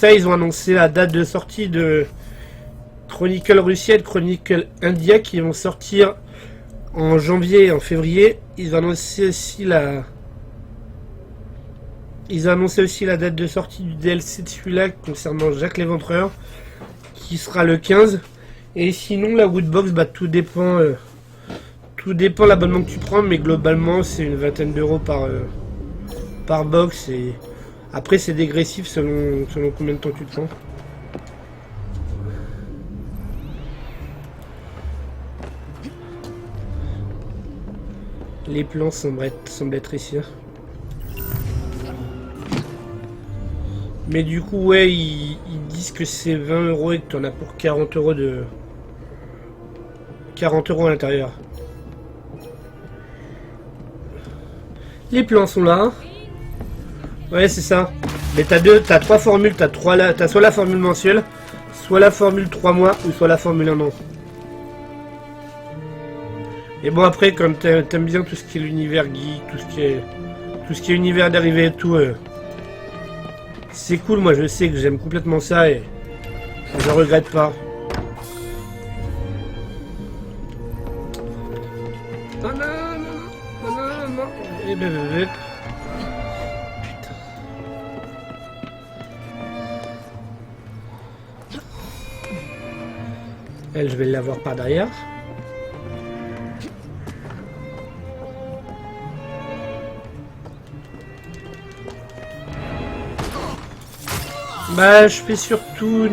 ça, ils ont annoncé la date de sortie de Chronicle Russia et de Chronicle India qui vont sortir en janvier et en février. Ils ont annoncé aussi la date de sortie du DLC de celui-là concernant Jacques l'Éventreur qui sera le 15. Et sinon la Woodbox, bah tout dépend l'abonnement que tu prends, mais globalement c'est une vingtaine d'euros par box, et après c'est dégressif selon combien de temps tu te prends. Les plans semblent être ici. Mais du coup, ouais, ils disent que c'est 20 euros et que tu en as pour 40 euros de... 40 euros à l'intérieur. Les plans sont là. Ouais, c'est ça. Mais t'as trois formules. T'as soit la formule mensuelle, soit la formule 3 mois, ou soit la formule 1 an. Et bon, après, comme t'aimes bien tout ce qui est l'univers geek, tout ce qui est univers dérivé et tout, c'est cool. Moi, je sais que j'aime complètement ça et je regrette pas. Et ben, putain. Elle, je vais l'avoir par derrière. Bah, je fais surtout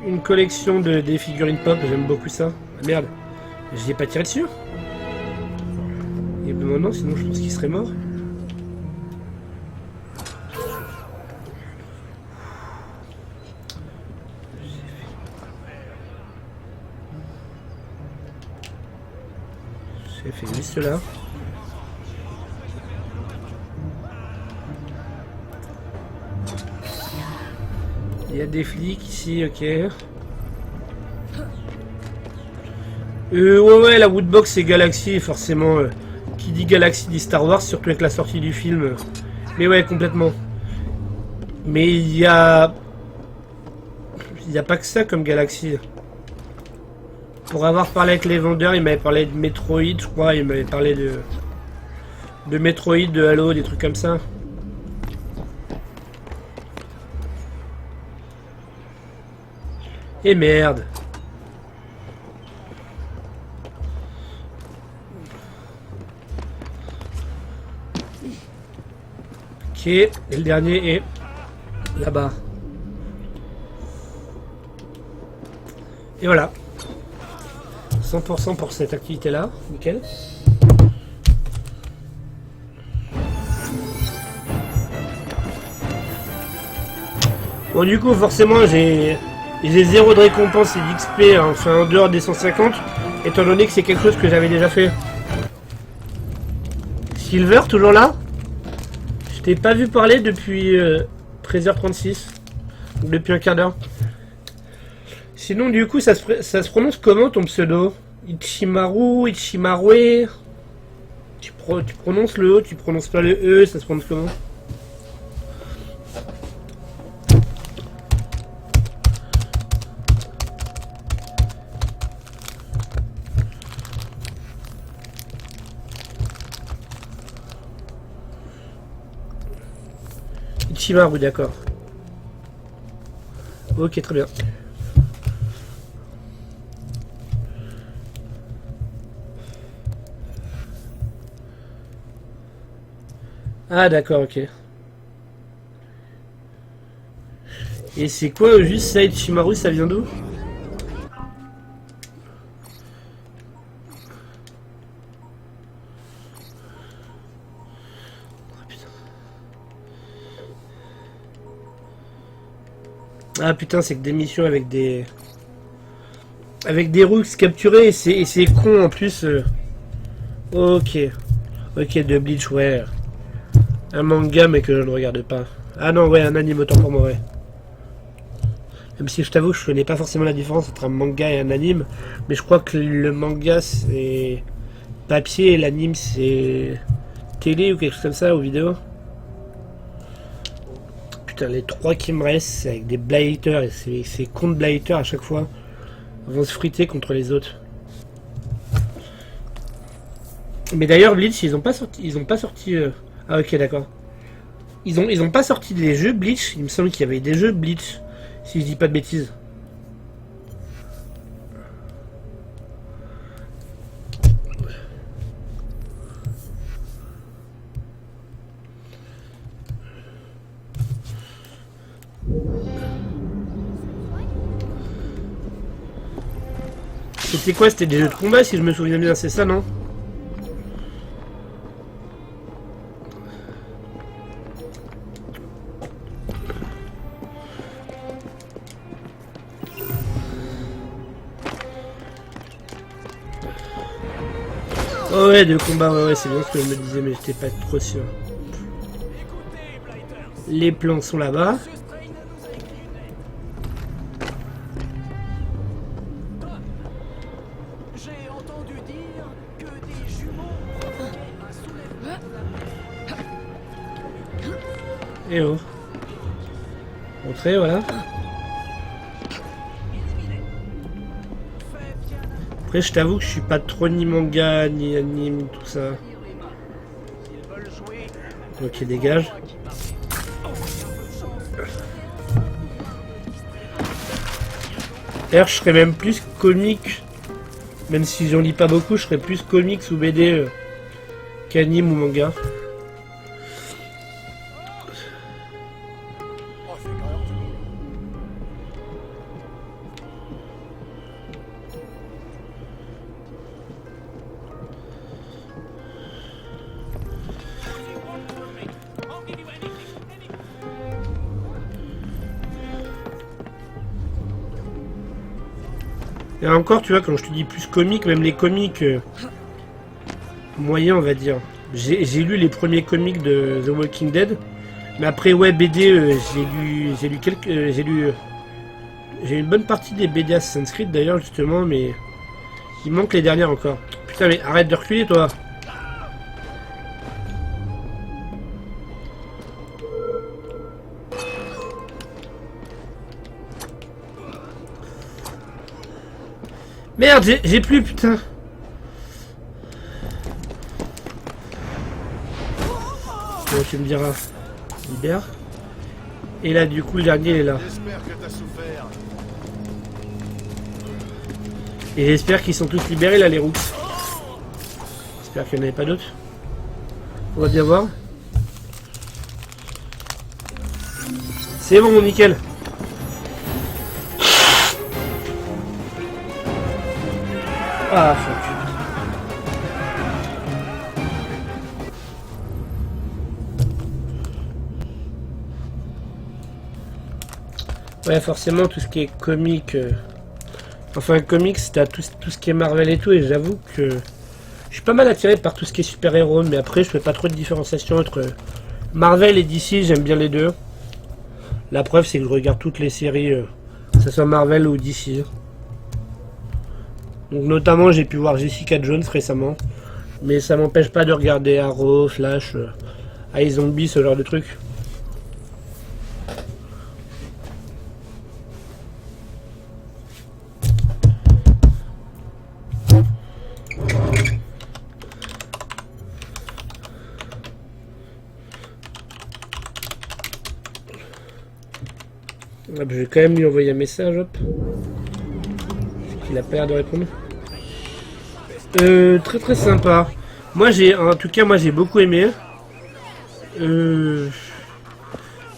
une collection des figurines pop, j'aime beaucoup ça. Ah, merde, j'y ai pas tiré dessus. Et ben non, sinon je pense qu'il serait mort. J'ai fait juste là. Il y a des flics ici, ok. Ouais, la Woodbox c'est Galaxy, forcément. Qui dit Galaxy dit Star Wars, surtout avec la sortie du film. Mais ouais, complètement. Mais il y a pas que ça comme Galaxy. Pour avoir parlé avec les vendeurs, il m'avait parlé de Metroid, je crois. Il m'avait parlé de Metroid, de Halo, des trucs comme ça. Et merde. Ok, et le dernier est là-bas. Et voilà. 100% pour cette activité-là. Nickel. Bon, du coup, forcément, j'ai 0 de récompense et d'XP, enfin en dehors des 150, étant donné que c'est quelque chose que j'avais déjà fait. Silver, toujours là? Je t'ai pas vu parler depuis 13h36, depuis un quart d'heure. Sinon, du coup, ça se prononce comment ton pseudo? Ichimaru, Ichimarue? Tu prononces le O, tu prononces pas le E, ça se prononce comment? Ichimaru, d'accord. Ok, très bien. Ah, d'accord, ok. Et c'est quoi juste ça, Ichimaru, ça vient d'où? Ah putain, c'est que des missions avec des rooks capturés et c'est con en plus. Ok. Ok, de Bleach, ouais. Un manga mais que je ne regarde pas. Ah non, ouais, un anime autant pour moi, ouais. Même si je t'avoue, je connais pas forcément la différence entre un manga et un anime. Mais je crois que le manga c'est papier et l'anime c'est télé ou quelque chose comme ça, ou vidéo. Putain, les 3 qui me restent, c'est avec des blighters et ces cons de blighters à chaque fois vont se friter contre les autres. Mais d'ailleurs, Bleach, ils ont pas sorti. Ah ok, d'accord. Ils ont pas sorti les jeux Bleach. Il me semble qu'il y avait des jeux Bleach, si je dis pas de bêtises. C'était quoi? C'était des jeux de combat, si je me souviens bien, c'est ça, non? Oh ouais, de combat, ouais, c'est bien ce que je me disais, mais j'étais pas trop sûr. Les plans sont là-bas. Et oh. Entrée, voilà. Après, je t'avoue que je suis pas trop ni manga, ni anime, tout ça. Ok, dégage. D'ailleurs, je serais même plus comique. Même si j'en lis pas beaucoup, je serais plus comics ou BD qu'anime ou manga. Et encore, tu vois, quand je te dis plus comique, même les comiques moyens, on va dire. J'ai lu les premiers comics de The Walking Dead, mais après, ouais, BD, j'ai une bonne partie des BD Assassin's Creed d'ailleurs, justement, mais il manque les dernières encore. Putain, mais arrête de reculer, toi. Merde, j'ai plus, putain. Bon, tu me diras. Libère. Et là, du coup, le dernier, il est là. Et j'espère qu'ils sont tous libérés, là, les roues. J'espère qu'il n'y en avait pas d'autres. On va bien voir. C'est bon, nickel. Ah, fuck. Ouais, forcément, tout ce qui est comique... Enfin, comics, t'as tout ce qui est Marvel et tout, et j'avoue que... Je suis pas mal attiré par tout ce qui est super-héros, mais après, je fais pas trop de différenciation entre Marvel et DC, j'aime bien les deux. La preuve, c'est que je regarde toutes les séries, que ce soit Marvel ou DC. Donc notamment j'ai pu voir Jessica Jones récemment, mais ça m'empêche pas de regarder Arrow, Flash, iZombie, ce genre de trucs. Hop, je vais quand même lui envoyer un message, hop. Il a pas l'air de répondre. Très sympa. Moi en tout cas moi j'ai beaucoup aimé. Il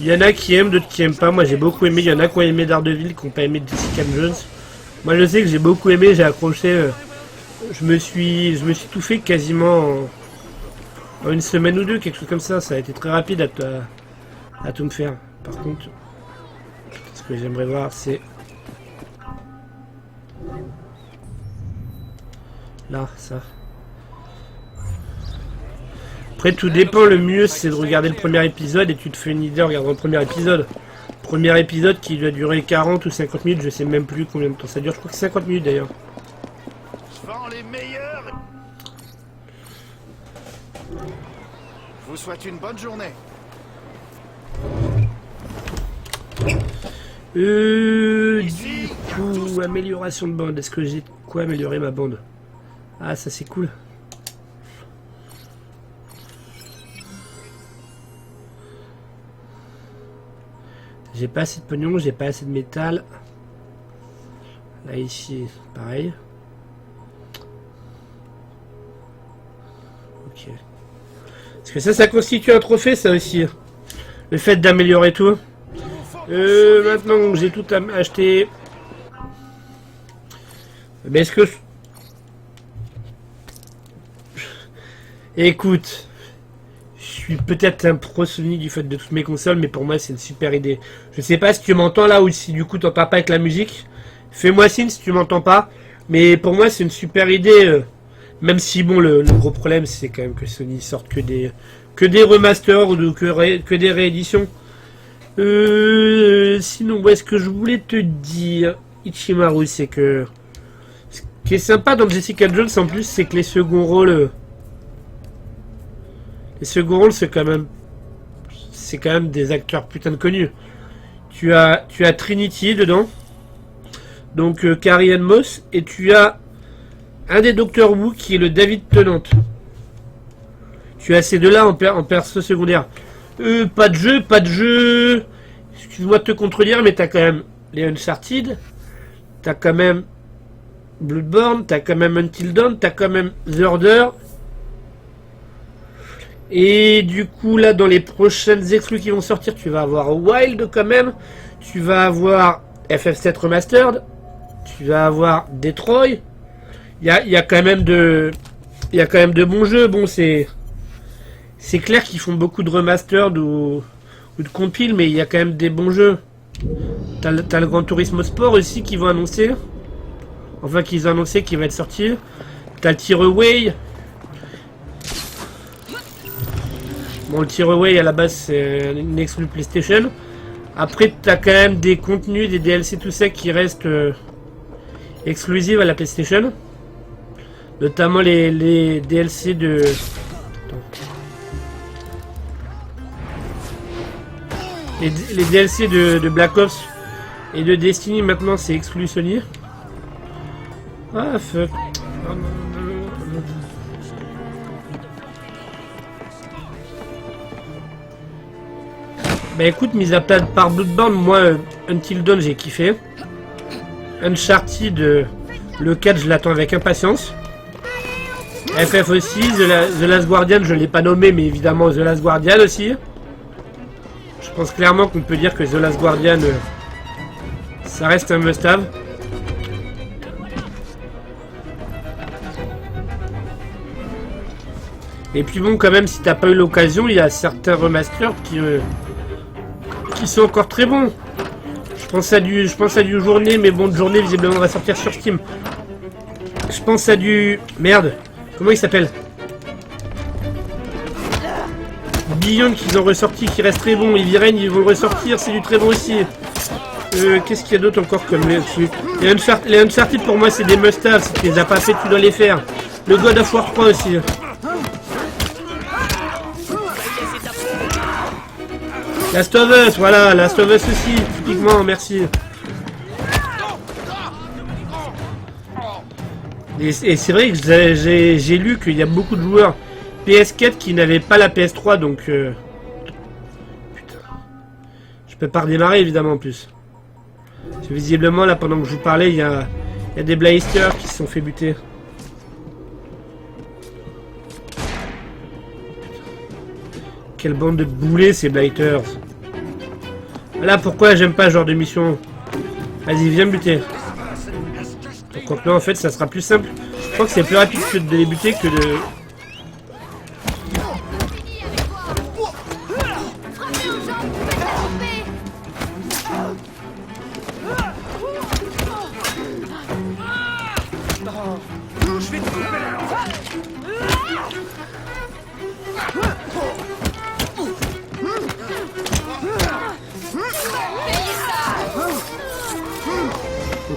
y en a qui aiment, d'autres qui aiment pas. Moi j'ai beaucoup aimé. Il y en a qui ont aimé Daredevil, qui n'ont pas aimé Jessica Jones. Moi je sais que j'ai beaucoup aimé, j'ai accroché. Je me suis tout fait quasiment en une semaine ou deux, quelque chose comme ça. Ça a été très rapide à tout me faire. Par contre, ce que j'aimerais voir c'est... Là, ça. Après, tout dépend. Le mieux, c'est de regarder le premier épisode et tu te fais une idée en regardant le premier épisode. Premier épisode qui doit durer 40 ou 50 minutes, je sais même plus combien de temps ça dure. Je crois que c'est 50 minutes d'ailleurs. Je vends les meilleurs. Je vous souhaite une bonne journée. Du coup, amélioration de bande. Est-ce que j'ai de quoi améliorer ma bande? Ah, ça c'est cool. J'ai pas assez de pognon, j'ai pas assez de métal. Là ici, pareil. Ok. Parce que ça constitue un trophée, ça aussi. Le fait d'améliorer tout. Maintenant que j'ai tout acheté. Mais est-ce que... Écoute. Je suis peut-être un pro Sony du fait de toutes mes consoles, mais pour moi c'est une super idée. Je sais pas si tu m'entends là ou si du coup t'entends pas avec la musique. Fais-moi signe si tu m'entends pas. Mais pour moi c'est une super idée. Même si bon le gros problème c'est quand même que Sony sorte que des remasters ou que des rééditions. Sinon, est-ce que je voulais te dire, Ichimaru, c'est que ce qui est sympa dans Jessica Jones en plus, c'est que les seconds rôles, c'est quand même des acteurs putain de connus. Tu as Trinity dedans, donc Carrie Ann Moss, et tu as un des Doctor Who qui est le David Tennant. Tu as ces deux-là en perso secondaire. Pas de jeu. Excuse-moi de te contredire, mais t'as quand même les Uncharted, t'as quand même Bloodborne, t'as quand même Until Dawn, t'as quand même The Order. Et du coup, là, dans les prochaines exclus qui vont sortir, tu vas avoir Wild quand même, tu vas avoir FF7 Remastered, tu vas avoir Detroit. Il y a quand même de bons jeux. Bon, c'est clair qu'ils font beaucoup de remastered ou de compiles, mais il y a quand même des bons jeux. T'as le Gran Turismo Sport aussi qu'ils vont annoncer. Enfin, qu'ils ont annoncé qu'il va être sorti. T'as le Tearaway. Bon, le Tearaway à la base c'est une exclu PlayStation. Après, t'as quand même des contenus, des DLC tout ça qui restent exclusifs à la PlayStation. Notamment les DLC de... Les DLC de Black Ops et de Destiny maintenant c'est exclu Sony. Ah fuck. Bah écoute, mis à part Bloodborne, moi Until Dawn j'ai kiffé. Uncharted, le 4 je l'attends avec impatience. FF aussi, The Last Guardian je l'ai pas nommé mais évidemment The Last Guardian aussi. Je pense clairement qu'on peut dire que The Last Guardian, ça reste un must-have. Et puis bon, quand même, si t'as pas eu l'occasion, il y a certains remasters qui sont encore très bons. Je pense à du Journée, mais bon, Journée visiblement va sortir sur Steam. Je pense à du... Merde, comment il s'appelle? Beyond qu'ils ont ressorti, qui reste très bon. Heavy Rain, ils vont le ressortir, c'est du très bon aussi. Qu'est-ce qu'il y a d'autre encore comme les Uncharted pour moi c'est des must-have. Si tu les as pas fait, tu dois les faire. Le God of War 3 aussi. Last of Us, voilà, Last of Us aussi, typiquement, merci. Et c'est vrai que j'ai lu qu'il y a beaucoup de joueurs PS4 qui n'avaient pas la PS3, donc... Putain. Je peux pas redémarrer, évidemment, en plus. Parce que visiblement, là, pendant que je vous parlais, il y a des blasters qui se sont fait buter. Quelle bande de boulets, ces blighters. Voilà pourquoi j'aime pas ce genre de mission. Vas-y, viens me buter. Donc là, en fait, ça sera plus simple. Je crois que c'est plus rapide que de les buter que de...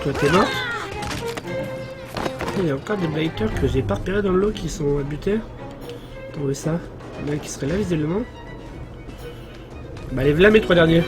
Toi t'es mort. Il y a encore des blighters que j'ai pas repérés dans le lot qui sont à buter. Attends, où est ça? Il y en a un qui serait là visiblement. Bah les voilà mes 3 derniers.